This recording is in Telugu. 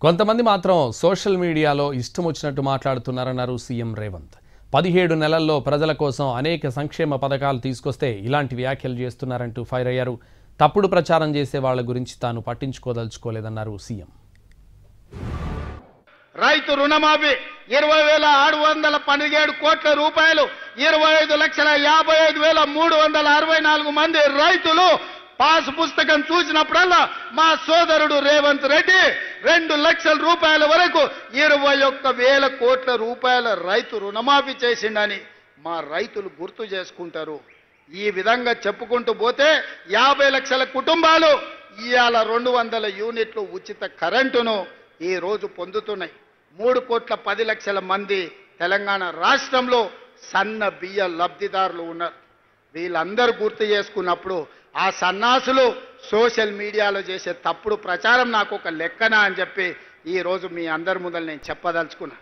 కొంతమంది మాత్రం సోషల్ మీడియాలో ఇష్టం వచ్చినట్టు మాట్లాడుతున్నారన్నారు సీఎం రేవంత్. 17 నెలల్లో ప్రజల కోసం అనేక సంక్షేమ పథకాలు తీసుకొస్తే ఇలాంటి వ్యాఖ్యలు చేస్తున్నారంటూ ఫైర్ అయ్యారు. తప్పుడు ప్రచారం చేసే వాళ్ళ గురించి తాను పట్టించుకోదలుచుకోలేదన్నారు సీఎం. రైతు రుణమాఫీ 20,617 కోట్ల రూపాయలు, 25,55,364 మంది రైతులు పాస్ పుస్తకం చూసినప్పుడల్లా మా సోదరుడు రేవంత్ రెడ్డి 2 లక్షల రూపాయల వరకు 21,000 కోట్ల రూపాయల రైతు రుణమాఫీ చేసిండని మా రైతులు గుర్తు చేసుకుంటారు. ఈ విధంగా చెప్పుకుంటూ పోతే 50 లక్షల కుటుంబాలు ఇవాళ 200 యూనిట్లు ఉచిత కరెంటును ఈ రోజు పొందుతున్నాయి. 3,10,00,000 మంది తెలంగాణ రాష్ట్రంలో సన్న బియ్య లబ్ధిదారులు ఉన్నారు. వీళ్ళందరూ గుర్తు చేసుకున్నప్పుడు ఆ సన్నాసులు సోషల్ మీడియాలో చేసే తప్పుడు ప్రచారం నాకు ఒక లెక్కన అని చెప్పి ఈ రోజు మీ అందరి ముందర నేను చెప్పదలుచుకున్నా.